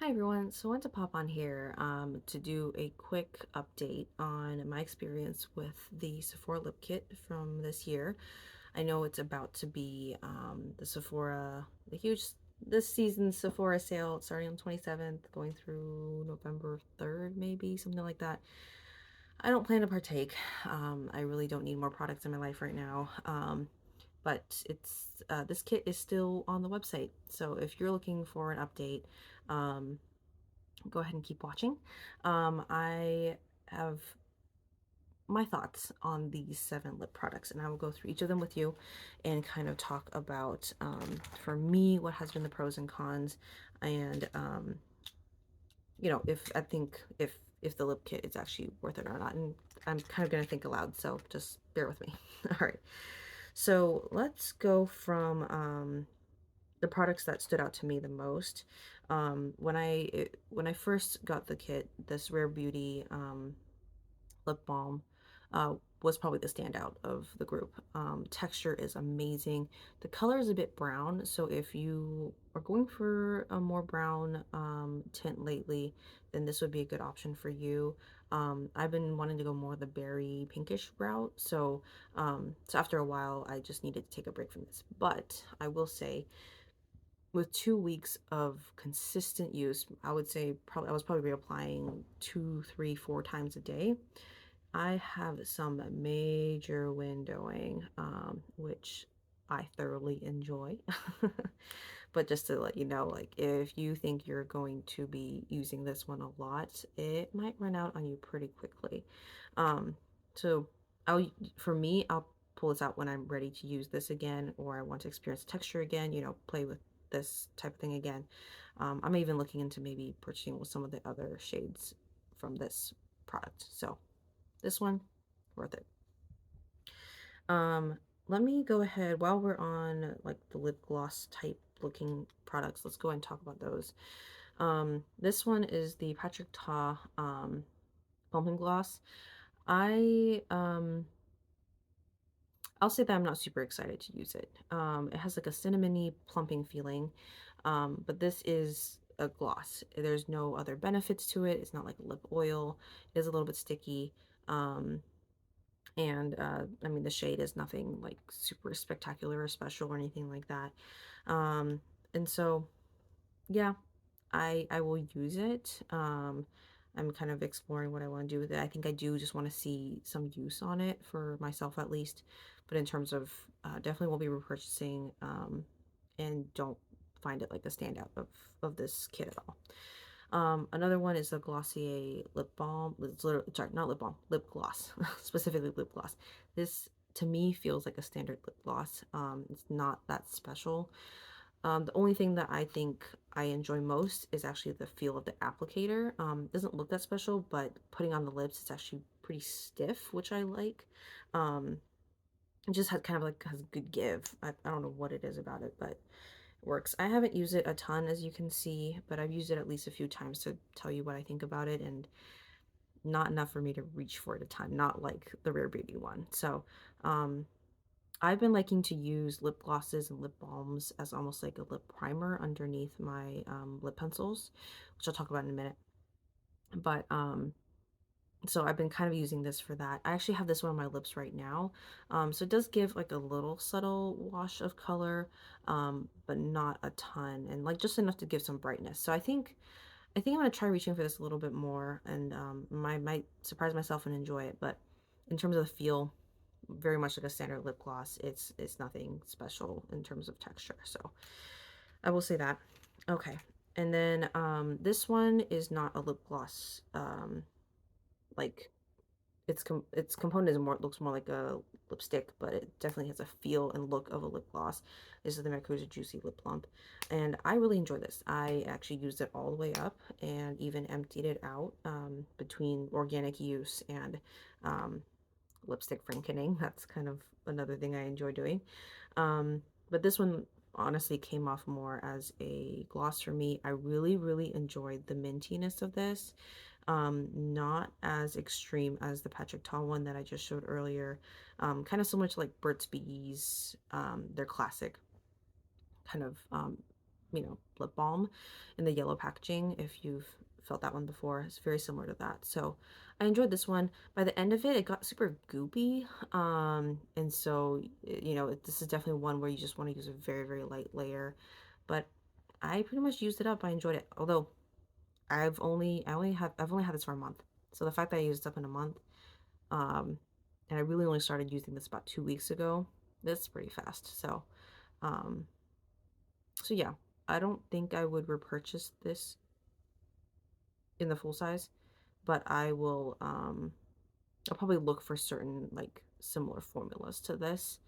Hi everyone. So I want to pop on here to do a quick update on my experience with the Sephora lip kit from this year. I know it's about to be the Sephora, the huge this season's Sephora sale starting on 27th, going through November 3rd, maybe something like that. I don't plan to partake. I really don't need more products in my life right now. But it's this kit is still on the website. So if you're looking for an update, um, go ahead and keep watching. I have my thoughts on these 7 lip products, and I will go through each of them with you and kind of talk about, for me, what has been the pros and cons, and if I think if the lip kit is actually worth it or not. And I'm kind of gonna think aloud, so just bear with me. All right. So let's go from the products that stood out to me the most. When I first got the kit, this Rare Beauty lip balm was probably the standout of the group. Texture is amazing. The color is a bit brown, so if you are going for a more brown tint lately, then this would be a good option for you. I've been wanting to go more the berry pinkish route, so after a while, I just needed to take a break from this. But I will say, with 2 weeks of consistent use, I would say probably I was probably reapplying 2, 3, 4 times a day. I have some major windowing, which I thoroughly enjoy. But just to let you know, like if you think you're going to be using this one a lot, it might run out on you pretty quickly. Um, so I'll for me, I'll pull this out when I'm ready to use this again, or I want to experience the texture again, play with this type of thing again. I'm even looking into maybe purchasing with some of the other shades from this product. So this one, worth it. Um, Let me go ahead while we're on like the lip gloss type looking products. Let's go ahead and talk about those. This one is the Patrick Ta Pumping Gloss. I I'll say that I'm not super excited to use it. It has like a cinnamony plumping feeling, but this is a gloss. There's no other benefits to it. It's not like lip oil. It is a little bit sticky. And I mean, the shade is nothing like super spectacular or special or anything like that. Um, and so, yeah, I will use it. I'm kind of exploring what I want to do with it. I think I do just want to see some use on it for myself at least. But in terms of definitely won't be repurchasing, and don't find it like the standout of this kit at all. Another one is the Glossier lip balm. It's literally, sorry, not lip balm, lip gloss, specifically lip gloss. This to me feels like a standard lip gloss. It's not that special. The only thing that I think I enjoy most is actually the feel of the applicator. It doesn't look that special, but putting on the lips, it's actually pretty stiff, which I like. Um, it just has kind of like has good give. I don't know what it is about it, but it works. I haven't used it a ton, as you can see, but I've used it at least a few times to tell you what I think about it, and not enough for me to reach for it a ton, not like the Rare Beauty one. So, I've been liking to use lip glosses and lip balms as almost like a lip primer underneath my lip pencils, which I'll talk about in a minute. But so I've been kind of using this for that. I actually have this one on my lips right now. So it does give like a little subtle wash of color, but not a ton, and like just enough to give some brightness. So I think I'm gonna try reaching for this a little bit more, and might surprise myself and enjoy it. But in terms of the feel, very much like a standard lip gloss. It's nothing special in terms of texture. So I will say that. Okay. And then this one is not a lip gloss. Like its component is more looks more like a lipstick, but it definitely has a feel and look of a lip gloss. This is the Mercury Juicy Lip Plump, and I really enjoy this. I actually used it all the way up and even emptied it out between organic use and um, lipstick frankening. That's kind of another thing I enjoy doing. But this one honestly came off more as a gloss for me. I really, really enjoyed the mintiness of this. Not as extreme as the Patrick Ta one that I just showed earlier. Kind of similar to like Burt's Bees, their classic kind of lip balm in the yellow packaging. If you've felt that one before, it's very similar to that. So I enjoyed this one. By the end of it, it got super goopy. And so, this is definitely one where you just want to use a very, very light layer. But I pretty much used it up. I enjoyed it. Although I've only had this for a month. So the fact that I used it up in a month, um, and I really only started using this about 2 weeks ago, that's pretty fast. Um, so yeah, I don't think I would repurchase this in the full size, but I'll probably look for certain like similar formulas to this,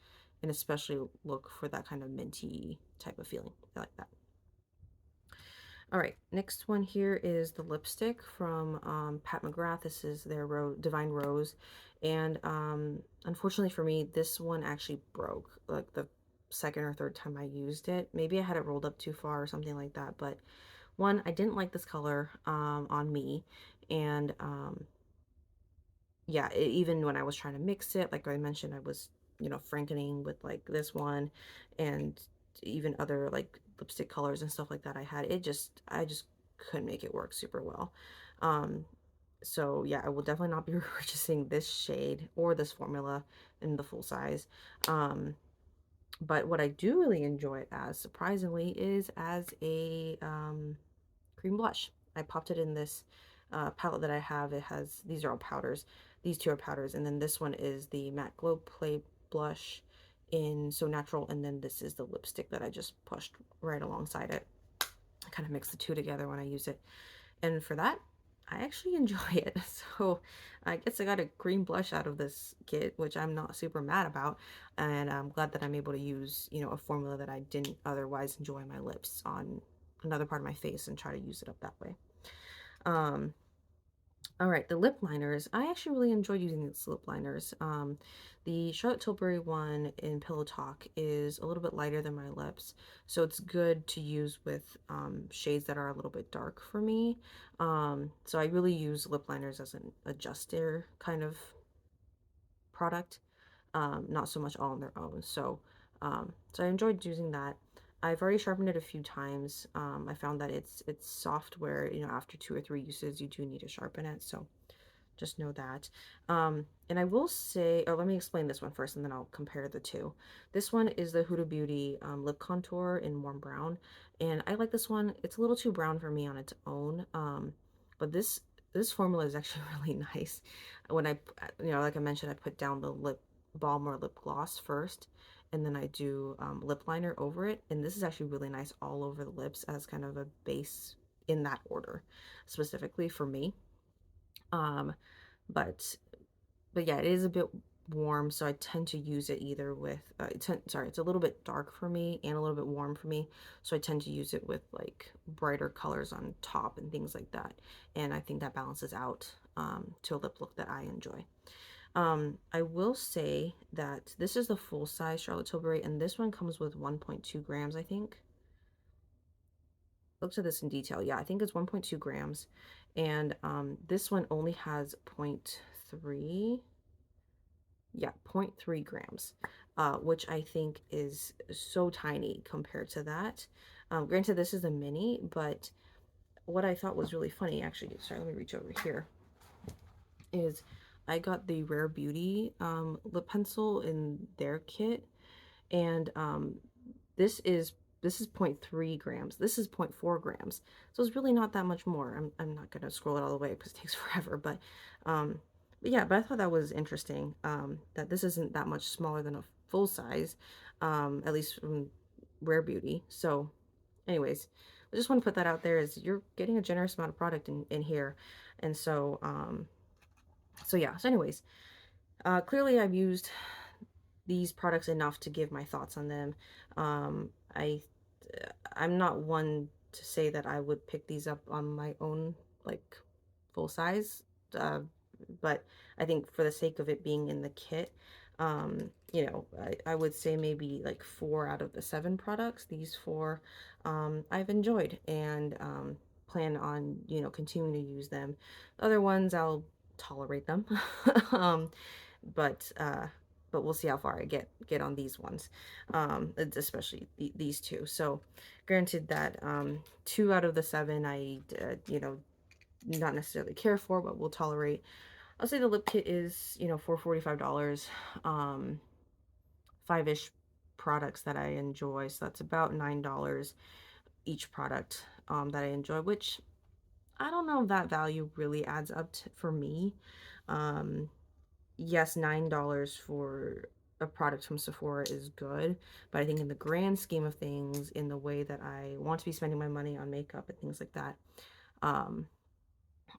and especially look for that kind of minty type of feeling. I like that. All right, next one here is the lipstick from Pat McGrath. This is their Divine Rose. And unfortunately for me, this one actually broke like the second or third time I used it. Maybe I had it rolled up too far or something like that. But one, I didn't like this color on me. And yeah, even when I was trying to mix it, like I mentioned, I was, frankening with like this one and even other like lipstick colors and stuff like that I had. I just couldn't make it work super well. Um, so yeah, I will definitely not be purchasing this shade or this formula in the full size. But what I do really enjoy it as, surprisingly, is as a cream blush. I popped it in this palette that I have. It has, these are all powders. These two are powders. And then this one is the Matte Glow Play Blush in So Natural. And then this is the lipstick that I just pushed right alongside it. I kind of mix the two together when I use it. And for that, I actually enjoy it. So I guess I got a green blush out of this kit, which I'm not super mad about. And I'm glad that I'm able to use, a formula that I didn't otherwise enjoy my lips on another part of my face and try to use it up that way. Um, all right, the lip liners. I actually really enjoyed using these lip liners. The Charlotte Tilbury one in Pillow Talk is a little bit lighter than my lips, so it's good to use with shades that are a little bit dark for me. So I really use lip liners as an adjuster kind of product, not so much all on their own. So I enjoyed using that. I've already sharpened it a few times. I found that it's soft where, after 2 or 3 uses, you do need to sharpen it. So just know that. And I will say, or let me explain this one first and then I'll compare the two. This one is the Huda Beauty lip contour in warm brown. And I like this one. It's a little too brown for me on its own. But this formula is actually really nice. When like I mentioned, I put down the lip balm or lip gloss first, and then I do lip liner over it. And this is actually really nice all over the lips as kind of a base in that order, specifically for me. Um, but but yeah, it is a bit warm, so I tend to use it either with sorry, it's a little bit dark for me and a little bit warm for me, so I tend to use it with like brighter colors on top and things like that, and I think that balances out to a lip look that I enjoy. I will say that this is the full size Charlotte Tilbury, and this one comes with 1.2 grams, I think. Looked at this in detail. Yeah, I think it's 1.2 grams, and this one only has zero point 0.3, yeah, zero point 0.3 grams, which I think is so tiny compared to that. Granted, this is a mini, but what I thought was really funny, actually, sorry, let me reach over here, is I got the Rare Beauty lip pencil in their kit, and this is 0.3 grams. This is 0.4 grams. So it's really not that much more. I'm not gonna scroll it all the way because it takes forever, but yeah, but I thought that was interesting, that this isn't that much smaller than a full size, at least from Rare Beauty. So anyways, I just want to put that out there, is you're getting a generous amount of product in here. And so yeah, so anyways, clearly I've used these products enough to give my thoughts on them. Um, I I'm not one to say that I would pick these up on my own, like full size, uh, but I think for the sake of it being in the kit, I would say maybe like 4 out of the 7 products, these 4, I've enjoyed and plan on, continuing to use them. The other ones, I'll tolerate them. um, but but we'll see how far I get on these ones, especially these two. So granted that 2 out of the 7 I not necessarily care for, but will tolerate. I'll say the lip kit is, for $45, 5-ish products that I enjoy. So that's about $9 each product that I enjoy, which I don't know if that value really adds up for me. Um, yes, $9 for a product from Sephora is good, but I think in the grand scheme of things, in the way that I want to be spending my money on makeup and things like that, um,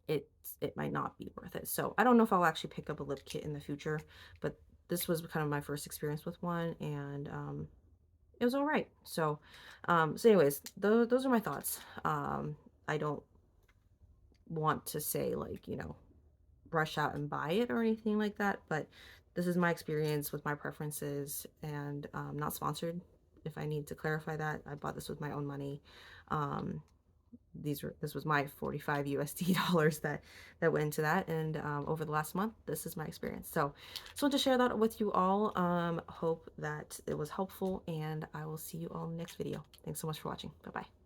it it might not be worth it. So I don't know if I'll actually pick up a lip kit in the future, but this was kind of my first experience with one, and it was all right. So anyways, those are my thoughts. I don't want to say like rush out and buy it or anything like that, but this is my experience with my preferences, and not sponsored. If I need to clarify that, I bought this with my own money. Um, this was my 45 USD dollars that went into that, and over the last month, this is my experience. So just want to share that with you all. Hope that it was helpful, and I will see you all in the next video. Thanks so much for watching. Bye bye.